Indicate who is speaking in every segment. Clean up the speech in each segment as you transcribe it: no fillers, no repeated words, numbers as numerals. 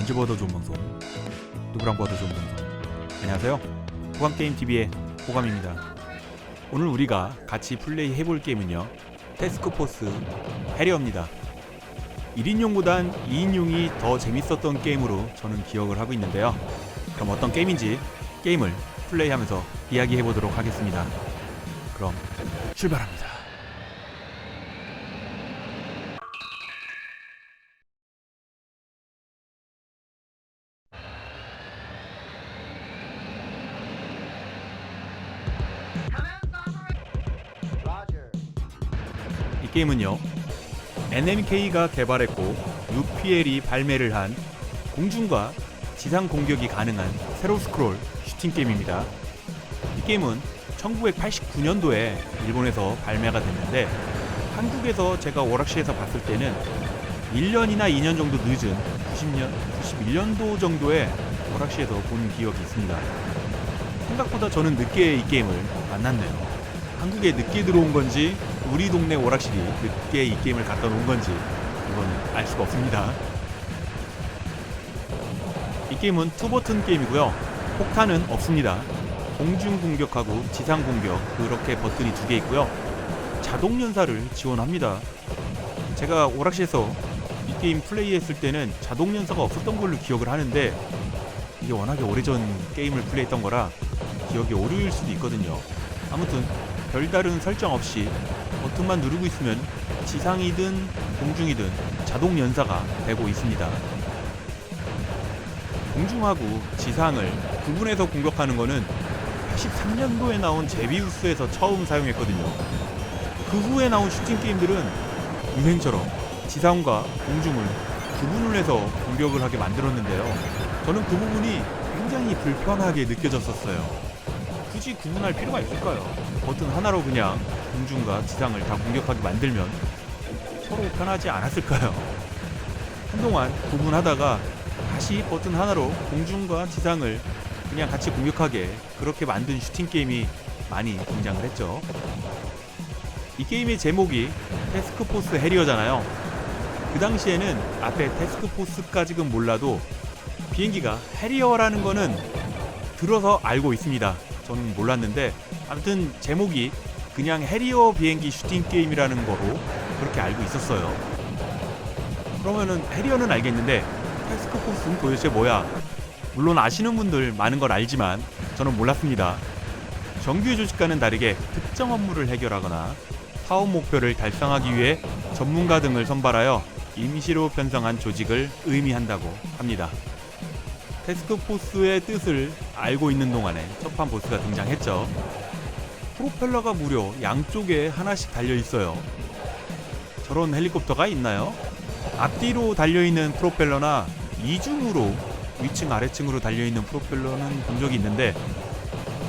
Speaker 1: 언제 봐도 좋은 방송, 누구랑 봐도 좋은 방송. 안녕하세요, 호감게임TV의 호감입니다. 오늘 우리가 같이 플레이 해볼 게임은요, 태스크포스 해리어입니다. 1인용보단 2인용이 더 재밌었던 게임으로 저는 기억을 하고 있는데요. 그럼 어떤 게임인지 게임을 플레이하면서 이야기해보도록 하겠습니다. 그럼 출발합니다. 이 게임은요, NMK가 개발했고 UPL이 발매를 한 공중과 지상 공격이 가능한 세로 스크롤 슈팅 게임입니다. 이 게임은 1989년도에 일본에서 발매가 됐는데, 한국에서 제가 오락실에서 봤을 때는 1년이나 2년 정도 늦은 91년도 정도에 오락실에서 본 기억이 있습니다. 생각보다 저는 늦게 이 게임을 만났네요. 한국에 늦게 들어온 건지 우리 동네 오락실이 늦게 이 게임을 갖다 놓은 건지 이건 알 수가 없습니다. 이 게임은 투버튼 게임이고요, 폭탄은 없습니다. 공중 공격하고 지상 공격, 그렇게 버튼이 2개 있고요, 자동 연사를 지원합니다. 제가 오락실에서 이 게임 플레이했을 때는 자동 연사가 없었던 걸로 기억을 하는데, 이게 워낙에 오래전 게임을 플레이했던 거라 기억이 오류일 수도 있거든요. 아무튼 별다른 설정 없이 버튼만 누르고 있으면 지상이든 공중이든 자동 연사가 되고 있습니다. 공중하고 지상을 구분해서 공격하는 거는 83년도에 나온 제비우스에서 처음 사용했거든요. 그 후에 나온 슈팅 게임들은 유행처럼 지상과 공중을 구분을 해서 공격을 하게 만들었는데요. 저는 그 부분이 굉장히 불편하게 느껴졌었어요. 굳이 구분할 필요가 있을까요? 버튼 하나로 그냥 공중과 지상을 다 공격하게 만들면 서로 편하지 않았을까요? 한동안 구분하다가 다시 버튼 하나로 공중과 지상을 그냥 같이 공격하게 그렇게 만든 슈팅 게임이 많이 등장을 했죠. 이 게임의 제목이 태스크포스 해리어잖아요. 그 당시에는 앞에 태스크포스까지는 몰라도 비행기가 해리어라는 거는 들어서 알고 있습니다. 저는 몰랐는데, 아무튼 제목이 그냥 해리어 비행기 슈팅 게임이라는 거로 그렇게 알고 있었어요. 그러면은 해리어는 알겠는데 태스크포스는 도대체 뭐야? 물론 아시는 분들 많은 걸 알지만 저는 몰랐습니다. 정규 조직과는 다르게 특정 업무를 해결하거나 사업 목표를 달성하기 위해 전문가 등을 선발하여 임시로 편성한 조직을 의미한다고 합니다. 태스크포스의 뜻을 알고 있는 동안에 첫판 보스가 등장했죠. 프로펠러가 무려 양쪽에 하나씩 달려있어요. 저런 헬리콥터가 있나요? 앞뒤로 달려있는 프로펠러나 이중으로 위층 아래층으로 달려있는 프로펠러는 본 적이 있는데,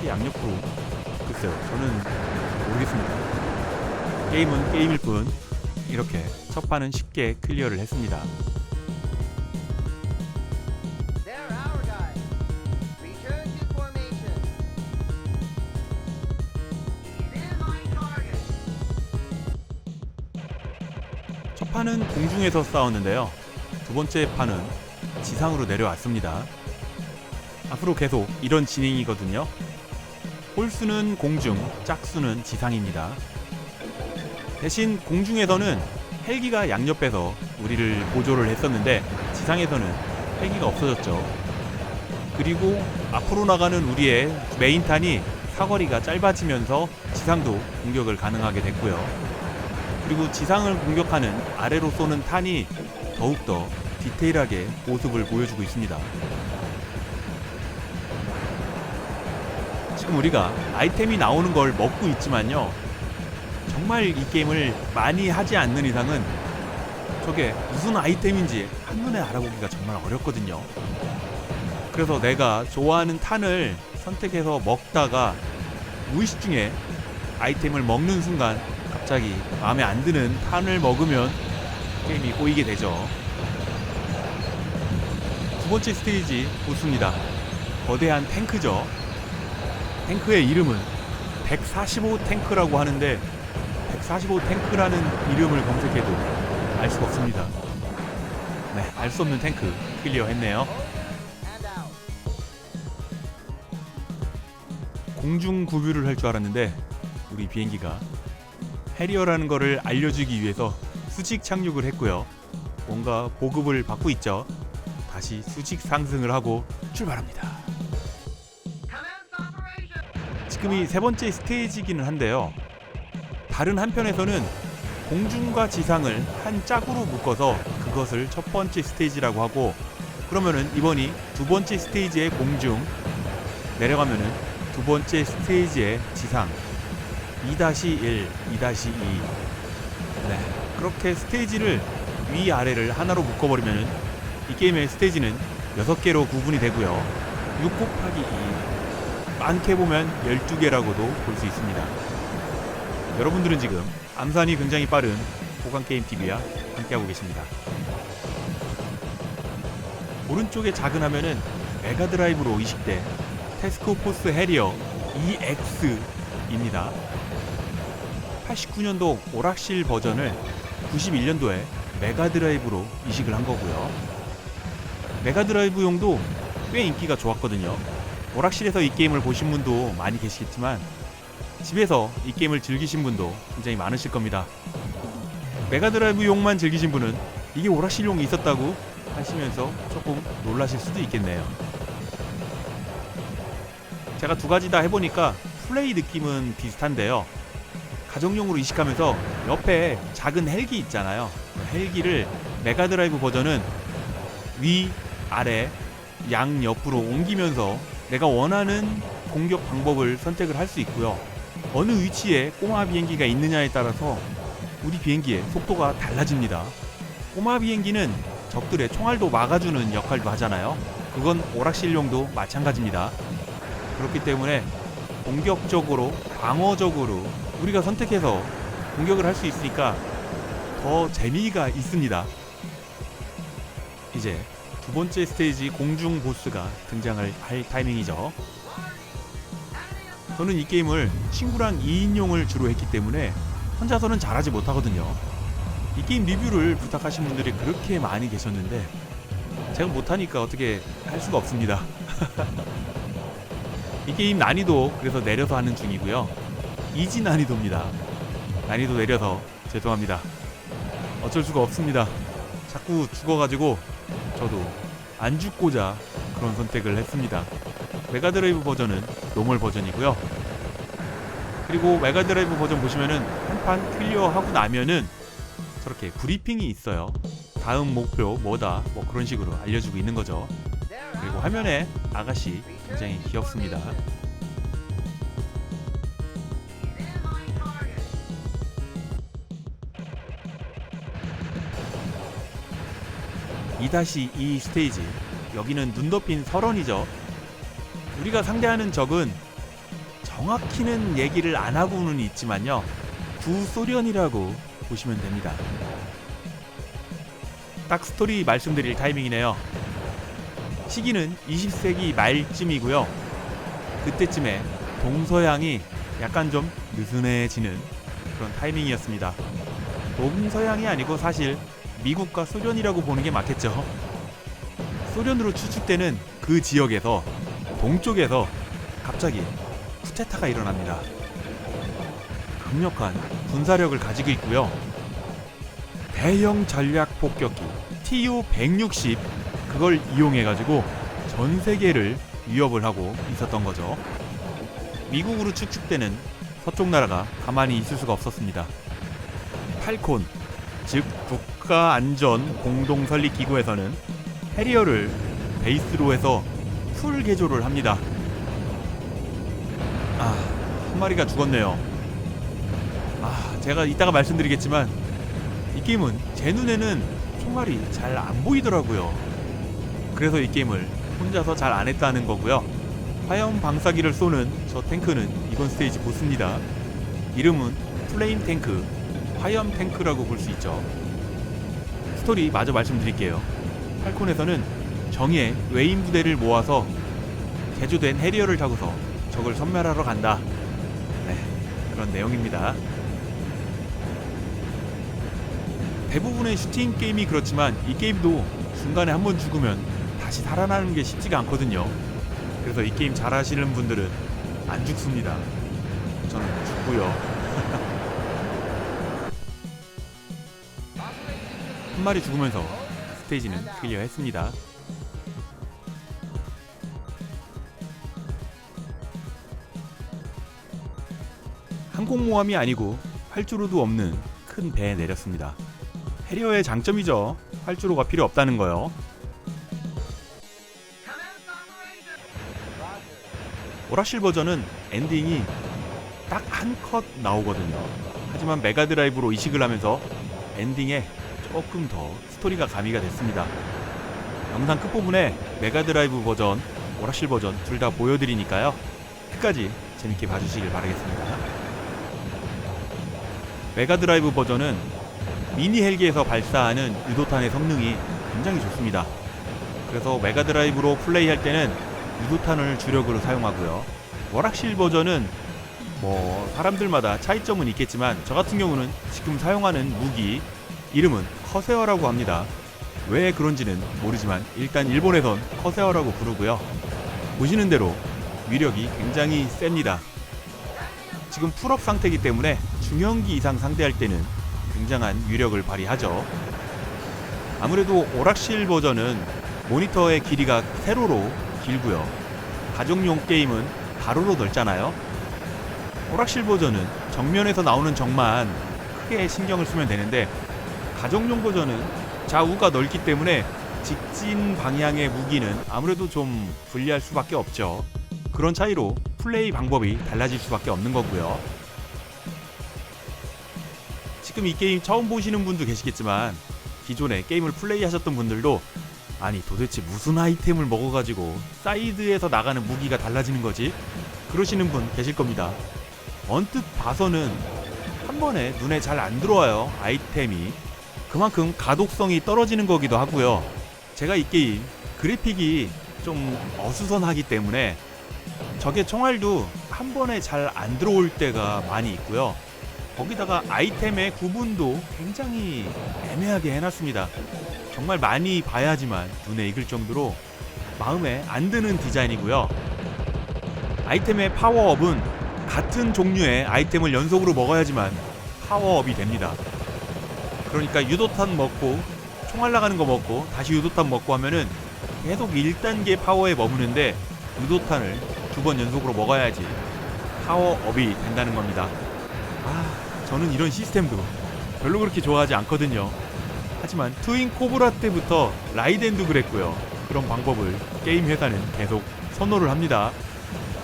Speaker 1: 양옆으로 글쎄요, 저는 모르겠습니다. 게임은 게임일 뿐. 이렇게 첫판은 쉽게 클리어를 했습니다. 첫 판은 공중에서 싸웠는데요, 두 번째 판은 지상으로 내려왔습니다. 앞으로 계속 이런 진행이거든요. 홀수는 공중, 짝수는 지상입니다. 대신 공중에서는 헬기가 양옆에서 우리를 보조를 했었는데, 지상에서는 헬기가 없어졌죠. 그리고 앞으로 나가는 우리의 메인탄이 사거리가 짧아지면서 지상도 공격을 가능하게 됐고요. 그리고 지상을 공격하는 아래로 쏘는 탄이 더욱더 디테일하게 모습을 보여주고 있습니다. 지금 우리가 아이템이 나오는 걸 먹고 있지만요, 정말 이 게임을 많이 하지 않는 이상은 저게 무슨 아이템인지 한눈에 알아보기가 정말 어렵거든요. 그래서 내가 좋아하는 탄을 선택해서 먹다가 무의식 중에 아이템을 먹는 순간 갑자기 마음에 안 드는 탄을 먹으면 게임이 꼬이게 되죠. 두 번째 스테이지 보스입니다. 거대한 탱크죠. 탱크의 이름은 145 탱크라고 하는데, 145 탱크라는 이름을 검색해도 알 수가 없습니다. 네, 알 수 없는 탱크 클리어했네요. 공중 구뷰를 할 줄 알았는데 우리 비행기가 해리어라는 거를 알려주기 위해서 수직 착륙을 했고요. 뭔가 보급을 받고 있죠. 다시 수직 상승을 하고 출발합니다. 지금이 세 번째 스테이지이기는 한데요. 다른 한편에서는 공중과 지상을 한 짝으로 묶어서 그것을 첫 번째 스테이지라고 하고, 그러면은 이번이 두 번째 스테이지의 공중, 내려가면은 두 번째 스테이지의 지상, 2-1, 2-2. 네, 그렇게 스테이지를 위아래를 하나로 묶어버리면 이 게임의 스테이지는 6개로 구분이 되고요. 6 곱하기 2, 많게 보면 12개라고도 볼 수 있습니다. 여러분들은 지금 암산이 굉장히 빠른 호강게임TV와 함께하고 계십니다. 오른쪽에 작은 화면은 메가드라이브로 이식된 태스크포스 해리어 EX입니다. 89년도 오락실 버전을 91년도에 메가드라이브로 이식을 한 거고요. 메가드라이브용도 꽤 인기가 좋았거든요. 오락실에서 이 게임을 보신 분도 많이 계시겠지만 집에서 이 게임을 즐기신 분도 굉장히 많으실 겁니다. 메가드라이브용만 즐기신 분은 이게 오락실용이 있었다고 하시면서 조금 놀라실 수도 있겠네요. 제가 두 가지 다 해보니까 플레이 느낌은 비슷한데요. 가정용으로 이식하면서 옆에 작은 헬기 있잖아요. 헬기를 메가드라이브 버전은 위, 아래, 양 옆으로 옮기면서 내가 원하는 공격 방법을 선택을 할 수 있고요. 어느 위치에 꼬마 비행기가 있느냐에 따라서 우리 비행기의 속도가 달라집니다. 꼬마 비행기는 적들의 총알도 막아주는 역할도 하잖아요. 그건 오락실용도 마찬가지입니다. 그렇기 때문에 공격적으로, 방어적으로 우리가 선택해서 공격을 할 수 있으니까 더 재미가 있습니다. 이제 두 번째 스테이지 공중 보스가 등장을 할 타이밍이죠. 저는 이 게임을 친구랑 2인용을 주로 했기 때문에 혼자서는 잘하지 못하거든요. 이 게임 리뷰를 부탁하신 분들이 그렇게 많이 계셨는데 제가 못하니까 어떻게 할 수가 없습니다. 이 게임 난이도 그래서 내려서 하는 중이고요. 이지 난이도입니다. 난이도 내려서 죄송합니다. 어쩔 수가 없습니다. 자꾸 죽어가지고 저도 안 죽고자 그런 선택을 했습니다. 메가드라이브 버전은 노멀 버전이고요. 그리고 메가드라이브 버전 보시면은 한 판 클리어하고 나면은 저렇게 브리핑이 있어요. 다음 목표 뭐다, 뭐 그런 식으로 알려주고 있는 거죠. 그리고 화면에 아가씨 굉장히 귀엽습니다. (2-2) 스테이지, 여기는 눈 덮인 설원이죠. 우리가 상대하는 적은 정확히는 얘기를 안 하고는 있지만요, 구소련이라고 보시면 됩니다. 딱 스토리 말씀드릴 타이밍이네요. 시기는 20세기 말쯤이고요. 그때쯤에 동서양이 약간 좀 느슨해지는 그런 타이밍이었습니다. 동서양이 아니고 사실 미국과 소련이라고 보는 게 맞겠죠. 소련으로 추측되는 그 지역에서, 동쪽에서 갑자기 쿠데타가 일어납니다. 강력한 군사력을 가지고 있고요. 대형 전략 폭격기 TU-160, 그걸 이용해가지고 전 세계를 위협을 하고 있었던 거죠. 미국으로 추측되는 서쪽 나라가 가만히 있을 수가 없었습니다. 팔콘, 즉 국가안전공동설립기구에서는 해리어를 베이스로 해서 풀 개조를 합니다. 한 마리가 죽었네요. 제가 이따가 말씀드리겠지만 이 게임은 제 눈에는 총알이 잘 안 보이더라고요. 그래서 이 게임을 혼자서 잘 안 했다는 거고요. 화염 방사기를 쏘는 저 탱크는 이번 스테이지 보스입니다. 이름은 플레임 탱크, 화염 탱크라고 볼 수 있죠. 스토리 마저 말씀드릴게요. 팔콘에서는 정예 외인 부대를 모아서 개조된 해리어를 타고서 적을 섬멸하러 간다. 네, 그런 내용입니다. 대부분의 슈팅 게임이 그렇지만 이 게임도 중간에 한번 죽으면 다시 살아나는 게 쉽지가 않거든요. 그래서 이 게임 잘 하시는 분들은 안 죽습니다. 저는 죽고요. 한 마리 죽으면서 스테이지는 클리어했습니다. 항공모함이 아니고 활주로도 없는 큰 배에 내렸습니다. 해리어의 장점이죠. 활주로가 필요 없다는 거요. 오락실 버전은 엔딩이 딱 한 컷 나오거든요. 하지만 메가드라이브로 이식을 하면서 엔딩에 조금 더 스토리가 가미가 됐습니다. 영상 끝부분에 메가드라이브 버전, 오락실 버전 둘 다 보여드리니까요. 끝까지 재밌게 봐주시길 바라겠습니다. 메가드라이브 버전은 미니 헬기에서 발사하는 유도탄의 성능이 굉장히 좋습니다. 그래서 메가드라이브로 플레이할 때는 유도탄을 주력으로 사용하고요. 오락실 버전은 사람들마다 차이점은 있겠지만 저 같은 경우는 지금 사용하는 무기 이름은 커세어라고 합니다. 왜 그런지는 모르지만 일단 일본에선 커세어라고 부르고요. 보시는 대로 위력이 굉장히 셉니다. 지금 풀업 상태이기 때문에 중형기 이상 상대할 때는 굉장한 위력을 발휘하죠. 아무래도 오락실 버전은 모니터의 길이가 세로로 길고요. 가정용 게임은 가로로 넓잖아요. 오락실 버전은 정면에서 나오는 적만 크게 신경을 쓰면 되는데 가정용 버전은 좌우가 넓기 때문에 직진 방향의 무기는 아무래도 좀 불리할 수밖에 없죠. 그런 차이로 플레이 방법이 달라질 수밖에 없는 거고요. 지금 이 게임 처음 보시는 분도 계시겠지만 기존에 게임을 플레이하셨던 분들도 아니 도대체 무슨 아이템을 먹어가지고 사이드에서 나가는 무기가 달라지는 거지? 그러시는 분 계실 겁니다. 언뜻 봐서는 한 번에 눈에 잘 안 들어와요. 아이템이 그만큼 가독성이 떨어지는 거기도 하고요. 제가 이 게임 그래픽이 좀 어수선하기 때문에 적의 총알도 한 번에 잘 안 들어올 때가 많이 있고요. 거기다가 아이템의 구분도 굉장히 애매하게 해놨습니다. 정말 많이 봐야지만 눈에 익을 정도로 마음에 안 드는 디자인이고요. 아이템의 파워업은 같은 종류의 아이템을 연속으로 먹어야지만 파워업이 됩니다. 그러니까 유도탄 먹고 총알 나가는 거 먹고 다시 유도탄 먹고 하면은 계속 1단계 파워에 머무는데 유도탄을 2번 연속으로 먹어야지 파워업이 된다는 겁니다. 저는 이런 시스템도 별로 그렇게 좋아하지 않거든요. 하지만 트윈 코브라 때부터 라이덴도 그랬고요. 그런 방법을 게임 회사는 계속 선호를 합니다.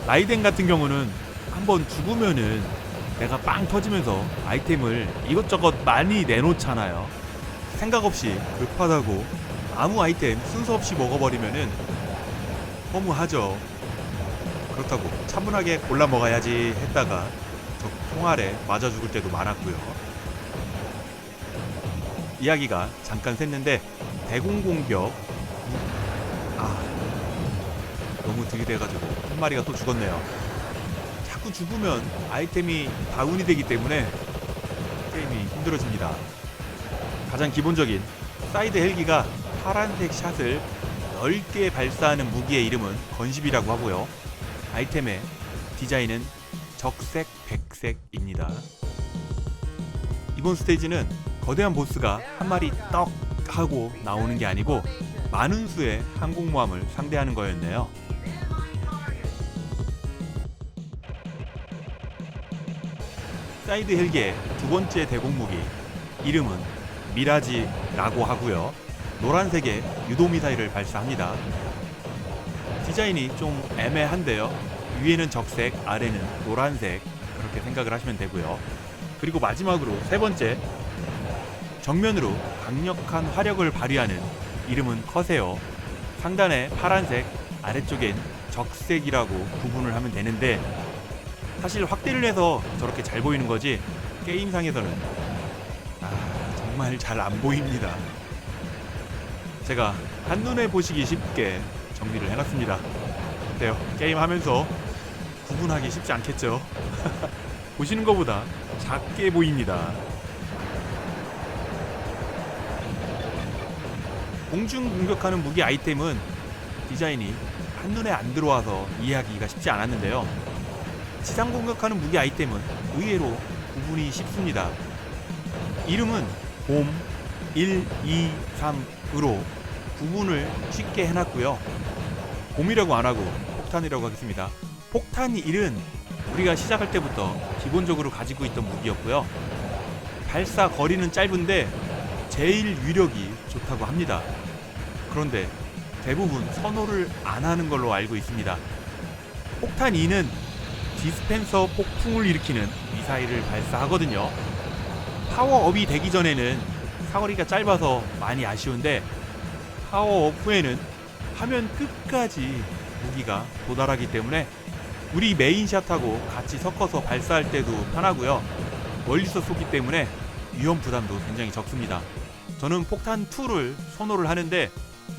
Speaker 1: 라이덴 같은 경우는 한번 죽으면은 내가 빵 터지면서 아이템을 이것저것 많이 내놓잖아요. 생각 없이 급하다고 아무 아이템 순서 없이 먹어버리면은 허무하죠. 그렇다고 차분하게 골라 먹어야지 했다가 적 총알에 맞아 죽을 때도 많았고요. 이야기가 잠깐 샜는데 대공공격 너무 들이대가지고 한 마리가 또 죽었네요. 자꾸 죽으면 아이템이 다운이 되기 때문에 게임이 힘들어집니다. 가장 기본적인 사이드 헬기가 파란색 샷을 넓게 발사하는 무기의 이름은 건십이라고 하고요. 아이템의 디자인은 적색, 백색입니다. 이번 스테이지는 거대한 보스가 한 마리 떡 하고 나오는 게 아니고 많은 수의 항공모함을 상대하는 거였네요. 사이드 헬기의 두 번째 대공무기 이름은 미라지라고 하고요. 노란색의 유도미사일을 발사합니다. 디자인이 좀 애매한데요. 위에는 적색, 아래는 노란색 그렇게 생각을 하시면 되고요. 그리고 마지막으로 세 번째 정면으로 강력한 화력을 발휘하는 이름은 커세어. 상단에 파란색, 아래쪽엔 적색이라고 구분을 하면 되는데 사실 확대를 해서 저렇게 잘 보이는 거지 게임상에서는 정말 잘 안 보입니다. 제가 한눈에 보시기 쉽게 정리를 해놨습니다. 어때요? 게임하면서 구분하기 쉽지 않겠죠? 보시는 것보다 작게 보입니다. 공중 공격하는 무기 아이템은 디자인이 한눈에 안 들어와서 이해하기가 쉽지 않았는데요. 지상 공격하는 무기 아이템은 의외로 구분이 쉽습니다. 이름은 봄 1, 2, 3으로 구분을 쉽게 해놨고요. 봄이라고 안하고 폭탄이라고 하겠습니다. 폭탄 1은 우리가 시작할 때부터 기본적으로 가지고 있던 무기였고요. 발사 거리는 짧은데 제일 위력이 좋다고 합니다. 그런데 대부분 선호를 안 하는 걸로 알고 있습니다. 폭탄 2는 디스펜서 폭풍을 일으키는 미사일을 발사하거든요. 파워업이 되기 전에는 사거리가 짧아서 많이 아쉬운데 파워업 후에는 화면 끝까지 무기가 도달하기 때문에 우리 메인샷하고 같이 섞어서 발사할 때도 편하고요. 멀리서 쏘기 때문에 위험 부담도 굉장히 적습니다. 저는 폭탄 2를 선호를 하는데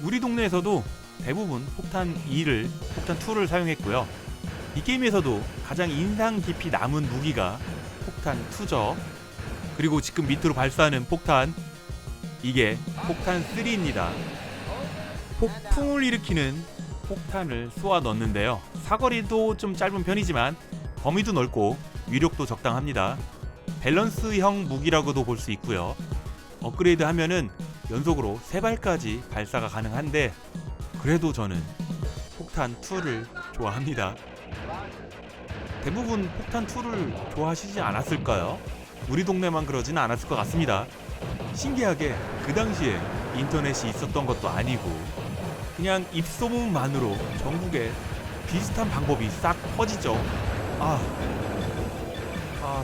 Speaker 1: 우리 동네에서도 대부분 폭탄 2를 사용했고요. 이 게임에서도 가장 인상 깊이 남은 무기가 폭탄 2죠. 그리고 지금 밑으로 발사하는 폭탄, 이게 폭탄 3입니다. 폭풍을 일으키는 폭탄을 쏘아 넣는데요. 사거리도 좀 짧은 편이지만 범위도 넓고 위력도 적당합니다. 밸런스형 무기라고도 볼 수 있고요. 업그레이드 하면은 연속으로 3발까지 발사가 가능한데 그래도 저는 폭탄 2를 좋아합니다. 대부분 폭탄 2를 좋아하시지 않았을까요? 우리 동네만 그러진 않았을 것 같습니다. 신기하게 그 당시에 인터넷이 있었던 것도 아니고 그냥 입소문만으로 전국에 비슷한 방법이 싹 퍼지죠.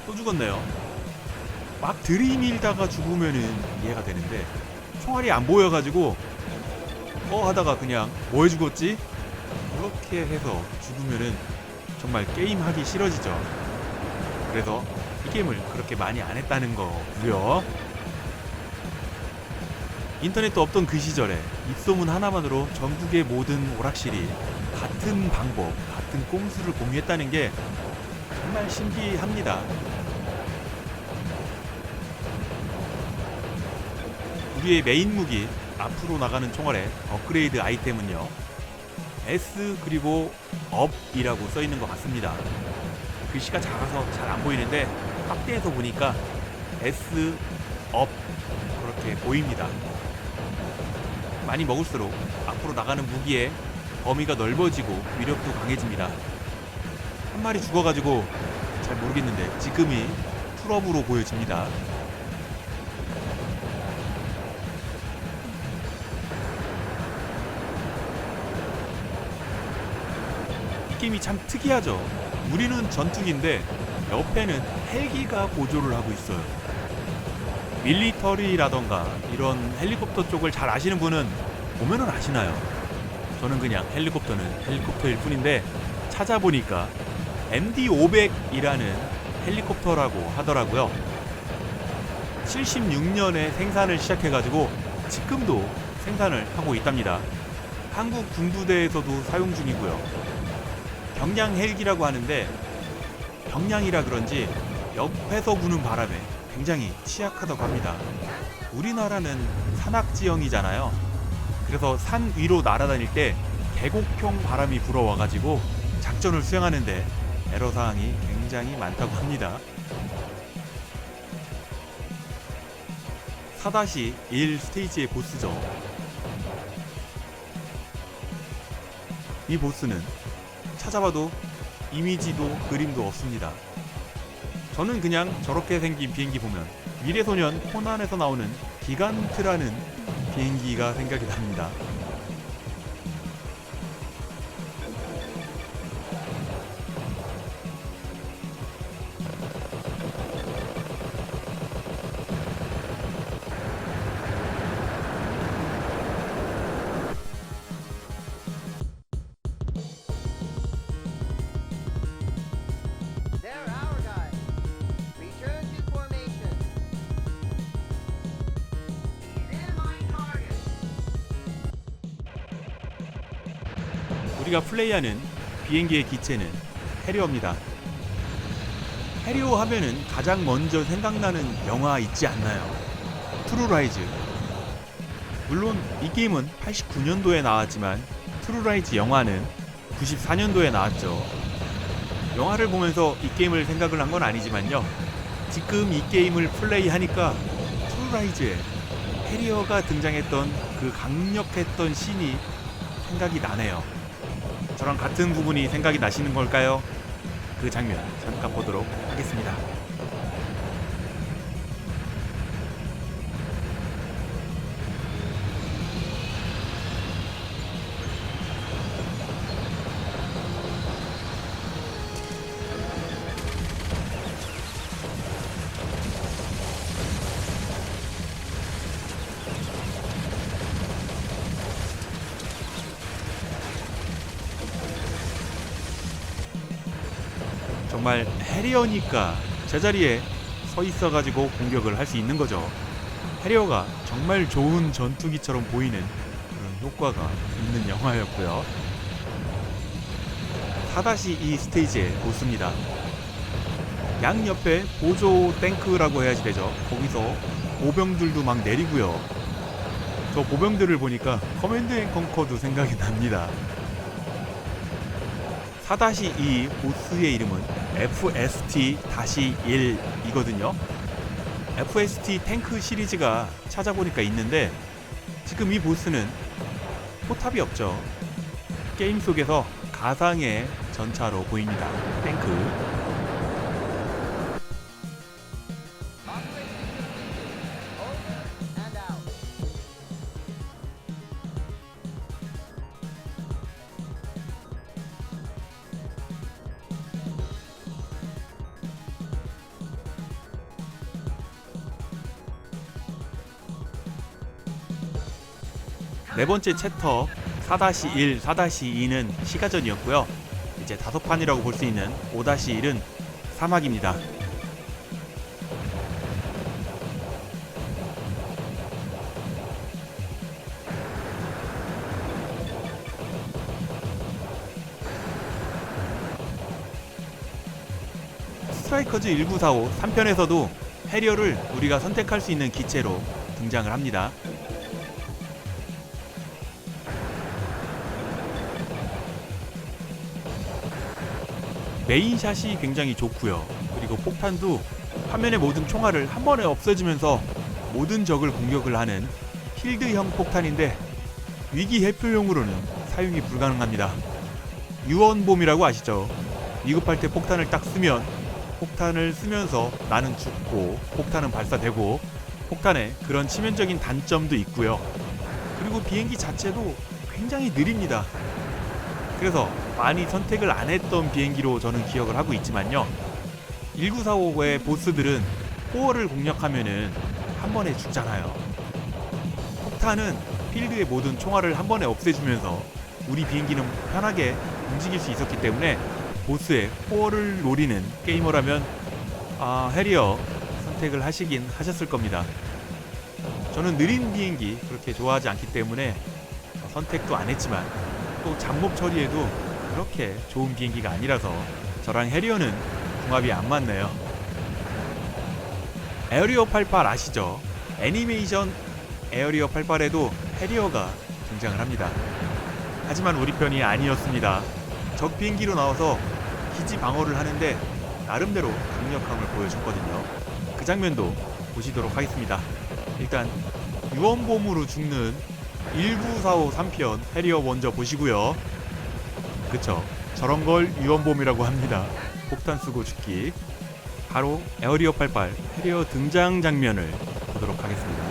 Speaker 1: 또 죽었네요. 막 들이밀다가 죽으면은 이해가 되는데 총알이 안 보여가지고 하다가 그냥 뭐해 죽었지? 그렇게 해서 죽으면은 정말 게임하기 싫어지죠. 그래서 이 게임을 그렇게 많이 안 했다는 거고요. 인터넷도 없던 그 시절에 입소문 하나만으로 전국의 모든 오락실이 같은 방법, 같은 꼼수를 공유했다는 게 정말 신기합니다. 우리의 메인 무기, 앞으로 나가는 총알의 업그레이드 아이템은요, S 그리고 업이라고 써있는 것 같습니다. 글씨가 작아서 잘 안 보이는데 확대해서 보니까 S 업 그렇게 보입니다. 많이 먹을수록 앞으로 나가는 무기의 범위가 넓어지고 위력도 강해집니다. 한 마리 죽어가지고 잘 모르겠는데 지금이 풀업으로 보여집니다. 이 게임이 참 특이하죠. 우리는 전투기인데 옆에는 헬기가 보조를 하고 있어요. 밀리터리라던가 이런 헬리콥터 쪽을 잘 아시는 분은 보면은 아시나요? 저는 그냥 헬리콥터는 헬리콥터일 뿐인데 찾아보니까 MD-500이라는 헬리콥터라고 하더라고요. 76년에 생산을 시작해가지고 지금도 생산을 하고 있답니다. 한국 군부대에서도 사용 중이고요. 경량 헬기라고 하는데 경량이라 그런지 옆에서 부는 바람에 굉장히 취약하다고 합니다. 우리나라는 산악지형이잖아요. 그래서 산 위로 날아다닐 때 계곡형 바람이 불어와가지고 작전을 수행하는데 애로사항이 굉장히 많다고 합니다. 4-1 스테이지의 보스죠. 이 보스는 찾아봐도 이미지도 그림도 없습니다. 저는 그냥 저렇게 생긴 비행기 보면 미래소년 코난에서 나오는 기간트라는 비행기가 생각이 납니다. 우리가 플레이하는 비행기의 기체는 해리어입니다. 해리어 하면은 가장 먼저 생각나는 영화 있지 않나요? 트루라이즈. 물론 이 게임은 89년도에 나왔지만 트루라이즈 영화는 94년도에 나왔죠. 영화를 보면서 이 게임을 생각을 한 건 아니지만요, 지금 이 게임을 플레이하니까 트루라이즈에 해리어가 등장했던 그 강력했던 씬이 생각이 나네요. 저랑 같은 부분이 생각이 나시는 걸까요? 그 장면 잠깐 보도록 하겠습니다. 정말 해리어니까 제자리에 서 있어가지고 공격을 할 수 있는 거죠. 해리어가 정말 좋은 전투기처럼 보이는 그런 효과가 있는 영화였고요. 4-2 스테이지의 보스입니다. 양옆에 보조 탱크라고 해야지 되죠. 거기서 보병들도 막 내리고요. 저 보병들을 보니까 커맨드 앤 컨커도 생각이 납니다. 4-2 보스의 이름은 FST-1이거든요. FST 탱크 시리즈가 찾아보니까 있는데, 지금 이 보스는 포탑이 없죠. 게임 속에서 가상의 전차로 보입니다. 탱크. 네 번째 챕터 4-1, 4-2는 시가전이었고요. 이제 5판이라고 볼 수 있는 5-1은 사막입니다. 스트라이커즈 1945 3편에서도 해리어를 우리가 선택할 수 있는 기체로 등장을 합니다. 메인샷이 굉장히 좋고요. 그리고 폭탄도 화면의 모든 총알을 한 번에 없애주면서 모든 적을 공격을 하는 필드형 폭탄인데, 위기 회피용으로는 사용이 불가능합니다. 유언bom이라고 아시죠? 위급할 때 폭탄을 딱 쓰면, 폭탄을 쓰면서 나는 죽고 폭탄은 발사되고, 폭탄에 그런 치명적인 단점도 있고요. 그리고 비행기 자체도 굉장히 느립니다. 그래서 많이 선택을 안 했던 비행기로 저는 기억을 하고 있지만요, 1945의 보스들은 포어를 공략하면은 한 번에 죽잖아요. 폭탄은 필드의 모든 총알을 한 번에 없애주면서 우리 비행기는 편하게 움직일 수 있었기 때문에 보스의 포어를 노리는 게이머라면 해리어 선택을 하시긴 하셨을 겁니다. 저는 느린 비행기 그렇게 좋아하지 않기 때문에 선택도 안 했지만, 또 잡몹 처리에도 그렇게 좋은 비행기가 아니라서 저랑 해리어는 궁합이 안 맞네요. 에어리어 88 아시죠? 애니메이션 에어리어 88에도 해리어가 등장을 합니다. 하지만 우리 편이 아니었습니다. 적 비행기로 나와서 기지 방어를 하는데 나름대로 강력함을 보여줬거든요. 그 장면도 보시도록 하겠습니다. 일단 유언bom으로 죽는 1945 3편 해리어 먼저 보시고요. 그쵸, 저런 걸 유언bom이라고 합니다. 폭탄 쓰고 죽기. 바로 에어리어 88 해리어 등장 장면을 보도록 하겠습니다.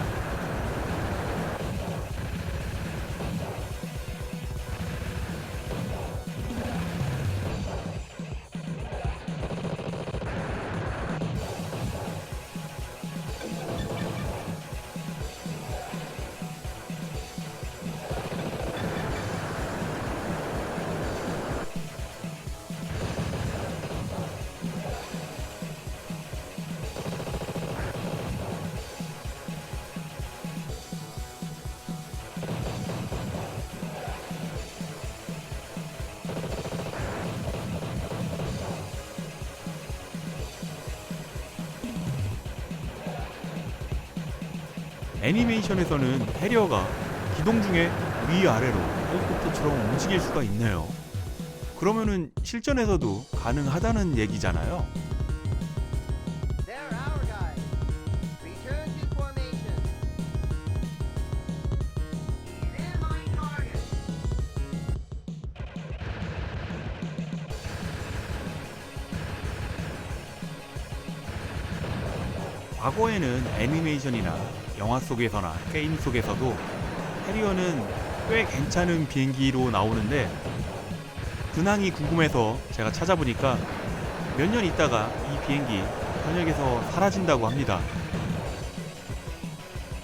Speaker 1: 애니메이션에서는 해리어가 기동 중에 위아래로 헬리콥터처럼 움직일 수가 있네요. 그러면은 실전에서도 가능하다는 얘기잖아요.
Speaker 2: They're our guys. Return to formation. Stand by target.
Speaker 1: 과거에는 애니메이션이나 영화 속에서나 게임 속에서도 해리어는 꽤 괜찮은 비행기로 나오는데 근황이 궁금해서 제가 찾아보니까 몇 년 있다가 이 비행기 현역에서 사라진다고 합니다.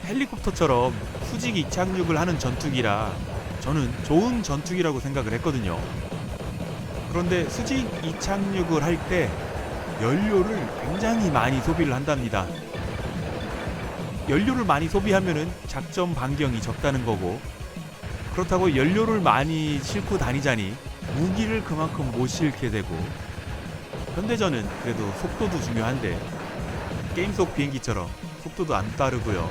Speaker 1: 헬리콥터처럼 수직 이착륙을 하는 전투기라 저는 좋은 전투기라고 생각을 했거든요. 그런데 수직 이착륙을 할 때 연료를 굉장히 많이 소비를 한답니다. 연료를 많이 소비하면은 작전 반경이 적다는 거고, 그렇다고 연료를 많이 싣고 다니자니 무기를 그만큼 못 싣게 되고, 현대전은 그래도 속도도 중요한데 게임 속 비행기처럼 속도도 안 따르고요.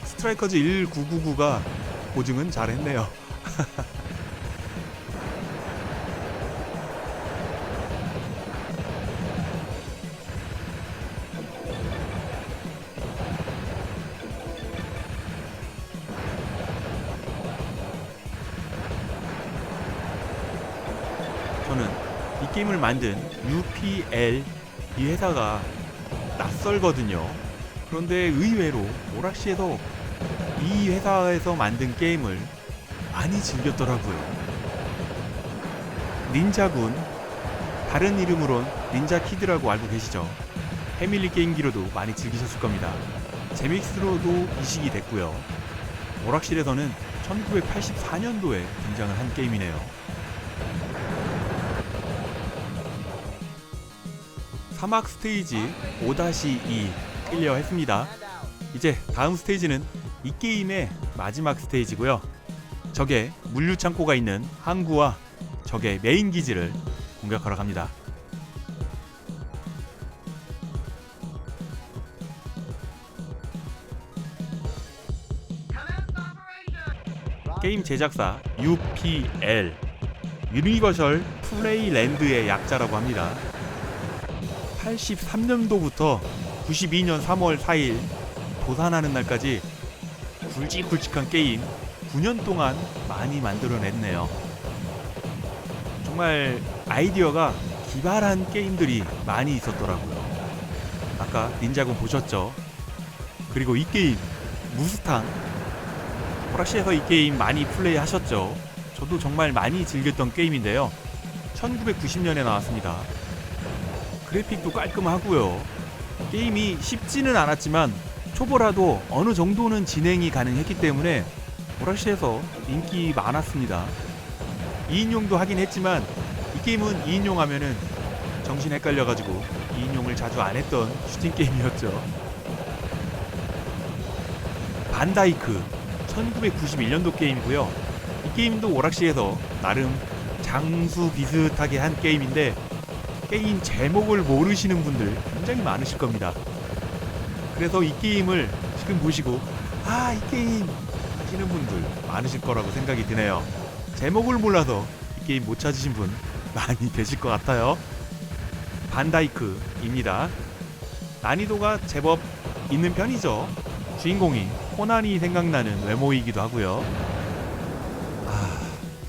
Speaker 1: 스트라이커즈 1999가 보증은 잘했네요. 저는 이 게임을 만든 UPL 이 회사가 낯설거든요. 그런데 의외로 오락시에서 이 회사에서 만든 게임을 많이 즐겼더라고요. 닌자군, 다른 이름으론 닌자키드라고 알고 계시죠? 패밀리 게임기로도 많이 즐기셨을 겁니다. 제믹스로도 이식이 됐고요. 오락실에서는 1984년도에 등장을 한 게임이네요. 사막 스테이지 5-2 클리어 했습니다. 이제 다음 스테이지는 이 게임의 마지막 스테이지고요. 적의 물류 창고가 있는 항구와 적의 메인 기지를 공격하러 갑니다. 게임 제작사 UPL, 유니버셜 플레이랜드의 약자라고 합니다. 83년도부터 92년 3월 4일 도산하는 날까지 굵직굵직한 게임 9년 동안 많이 만들어냈네요. 정말 아이디어가 기발한 게임들이 많이 있었더라고요. 아까 닌자군 보셨죠? 그리고 이 게임 무스탕, 오락실에서 이 게임 많이 플레이 하셨죠? 저도 정말 많이 즐겼던 게임인데요. 1990년에 나왔습니다. 그래픽도 깔끔하고요. 게임이 쉽지는 않았지만 초보라도 어느 정도는 진행이 가능했기 때문에 오락실에서 인기 많았습니다. 2인용도 하긴 했지만 이 게임은 2인용 하면은 정신 헷갈려가지고 2인용을 자주 안 했던 슈팅 게임이었죠. 반다이크 1991년도 게임이고요. 이 게임도 오락실에서 나름 장수 비슷하게 한 게임인데 게임 제목을 모르시는 분들 굉장히 많으실 겁니다. 그래서 이 게임을 지금 보시고 이 게임 하시는 분들 많으실 거라고 생각이 드네요. 제목을 몰라서 이 게임 못 찾으신 분 많이 계실 것 같아요. 반다이크입니다. 난이도가 제법 있는 편이죠. 주인공이 코난이 생각나는 외모이기도 하고요.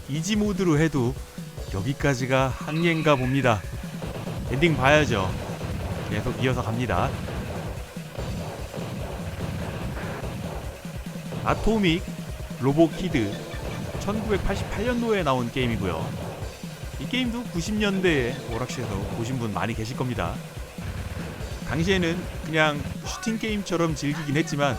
Speaker 1: 이지 모드로 해도 여기까지가 한계인가 봅니다. 엔딩 봐야죠. 계속 이어서 갑니다. 아토믹 로보키드 1988년도에 나온 게임이고요. 이 게임도 90년대에 오락실에서 보신 분 많이 계실 겁니다. 당시에는 그냥 슈팅 게임처럼 즐기긴 했지만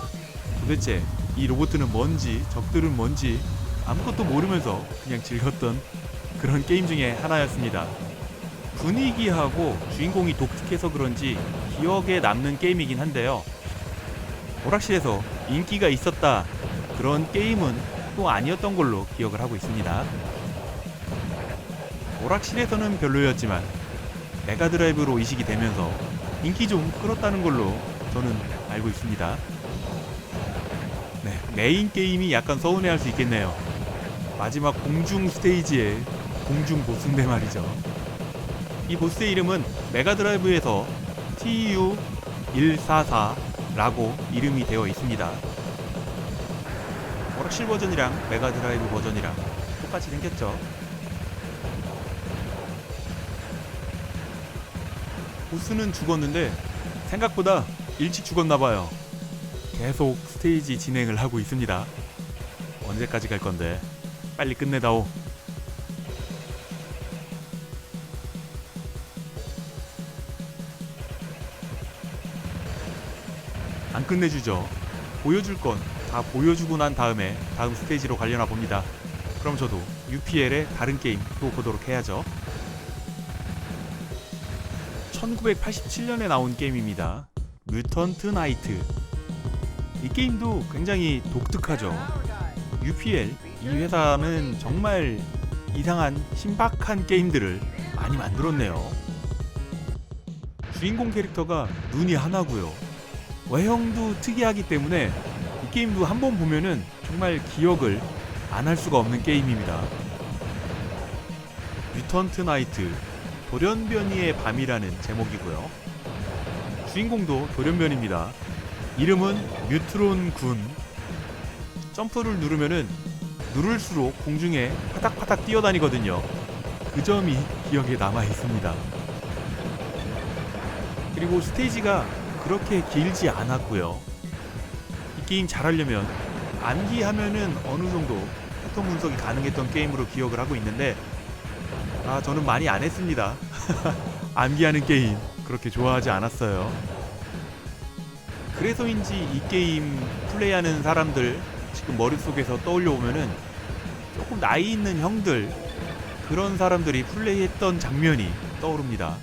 Speaker 1: 도대체 이 로봇은 뭔지 적들은 뭔지 아무것도 모르면서 그냥 즐겼던 그런 게임 중에 하나였습니다. 분위기하고 주인공이 독특해서 그런지 기억에 남는 게임이긴 한데요. 오락실에서 인기가 있었다 그런 게임은 또 아니었던 걸로 기억을 하고 있습니다. 오락실에서는 별로였지만 메가드라이브로 이식이 되면서 인기 좀 끌었다는 걸로 저는 알고 있습니다. 네, 메인 게임이 약간 서운해할 수 있겠네요. 마지막 공중 스테이지의 공중 보스인데 말이죠. 이 보스의 이름은 메가드라이브에서 TU144라고 이름이 되어 있습니다. 오락실 버전이랑 메가드라이브 버전이랑 똑같이 생겼죠. 보스는 죽었는데 생각보다 일찍 죽었나봐요. 계속 스테이지 진행을 하고 있습니다. 언제까지 갈 건데 빨리 끝내다오. 안 끝내주죠. 보여줄 건 다 보여주고 난 다음에 다음 스테이지로 가려나 봅니다. 그럼 저도 UPL의 다른 게임 또 보도록 해야죠. 1987년에 나온 게임입니다. 뮤턴트 나이트. 이 게임도 굉장히 독특하죠. UPL, 이 회사는 정말 이상한 신박한 게임들을 많이 만들었네요. 주인공 캐릭터가 눈이 하나고요. 외형도 특이하기 때문에 이 게임도 한번 보면은 정말 기억을 안 할 수가 없는 게임입니다. 뮤턴트 나이트, 돌연변이의 밤이라는 제목이고요. 주인공도 돌연변입니다. 이름은 뮤트론 군. 점프를 누르면은 누를수록 공중에 파닥파닥 뛰어다니거든요. 그 점이 기억에 남아 있습니다. 그리고 스테이지가 그렇게 길지 않았고요. 이 게임 잘하려면 암기하면은 어느 정도 패턴 분석이 가능했던 게임으로 기억을 하고 있는데 저는 많이 안 했습니다. 암기하는 게임 그렇게 좋아하지 않았어요. 그래서인지 이 게임 플레이하는 사람들 지금 머릿속에서 떠올려 오면은 조금 나이 있는 형들, 그런 사람들이 플레이했던 장면이 떠오릅니다.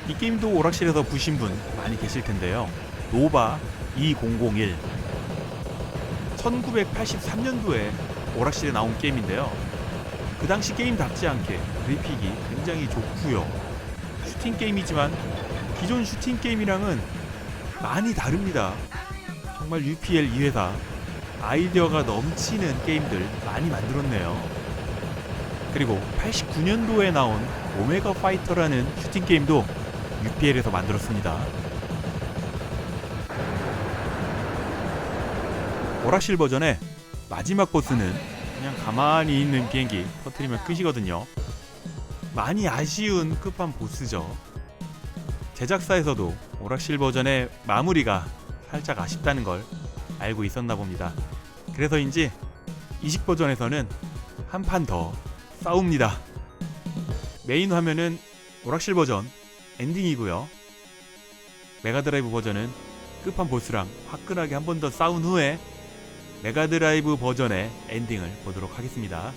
Speaker 1: 이 게임도 오락실에서 보신 분 많이 계실 텐데요. 노바 2001. 1983년도에 오락실에 나온 게임인데요. 그 당시 게임답지 않게 그래픽이 굉장히 좋고요. 슈팅 게임이지만 기존 슈팅 게임이랑은 많이 다릅니다. 정말 UPL 이 회사 아이디어가 넘치는 게임들 많이 만들었네요. 그리고 89년도에 나온 오메가 파이터라는 슈팅 게임도 UPL에서 만들었습니다. 오락실 버전의 마지막 보스는 그냥 가만히 있는 비행기 터뜨리면 끝이거든요. 많이 아쉬운 끝판 보스죠. 제작사에서도 오락실 버전의 마무리가 살짝 아쉽다는 걸 알고 있었나 봅니다. 그래서인지 이식 버전에서는 한 판 더 싸웁니다. 메인 화면은 오락실 버전 엔딩이고요. 메가드라이브 버전은 끝판 보스랑 화끈하게 한 번 더 싸운 후에 메가드라이브 버전의 엔딩을 보도록 하겠습니다.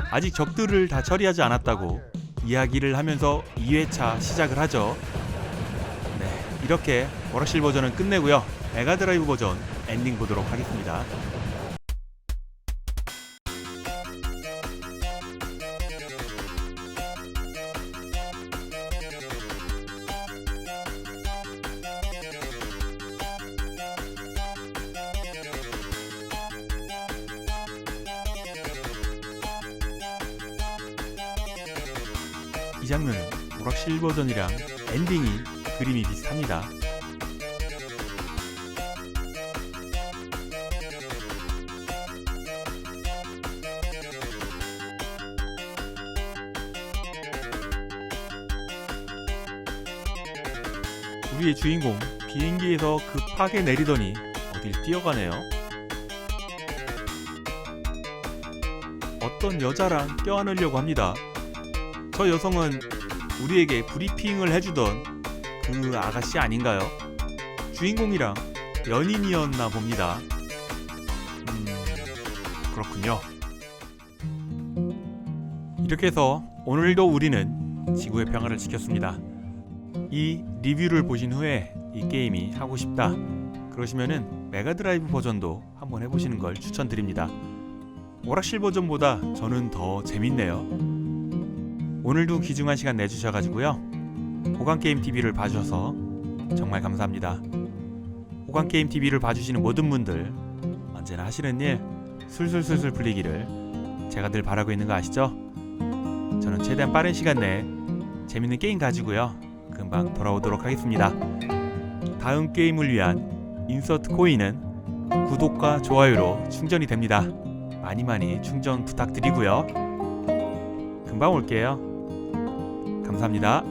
Speaker 1: 아직 적들을 다 처리하지 않았다고 이야기를 하면서 2회차 시작을 하죠. 네, 이렇게 오락실 버전은 끝내고요. 메가드라이브 버전 엔딩 보도록 하겠습니다. 이 장면은 오락실 버전이랑 엔딩이 그림이 비슷합니다. 우리의 주인공 비행기에서 급하게 내리더니 어딜 뛰어가네요. 어떤 여자랑 껴안으려고 합니다. 저 여성은 우리에게 브리핑을 해주던 그 아가씨 아닌가요? 주인공이랑 연인이었나 봅니다. 그렇군요. 이렇게 해서 오늘도 우리는 지구의 평화를 지켰습니다. 이 리뷰를 보신 후에 이 게임이 하고 싶다, 그러시면은 메가드라이브 버전도 한번 해보시는 걸 추천드립니다. 오락실 버전보다 저는 더 재밌네요. 오늘도 귀중한 시간 내주셔가지고요. 호강게임TV를 봐주셔서 정말 감사합니다. 호강게임TV를 봐주시는 모든 분들 언제나 하시는 일 술술술술 풀리기를 제가 늘 바라고 있는 거 아시죠? 저는 최대한 빠른 시간 내에 재밌는 게임 가지고요 금방 돌아오도록 하겠습니다. 다음 게임을 위한 인서트 코인은 구독과 좋아요로 충전이 됩니다. 많이 충전 부탁드리고요. 금방 올게요. 감사합니다.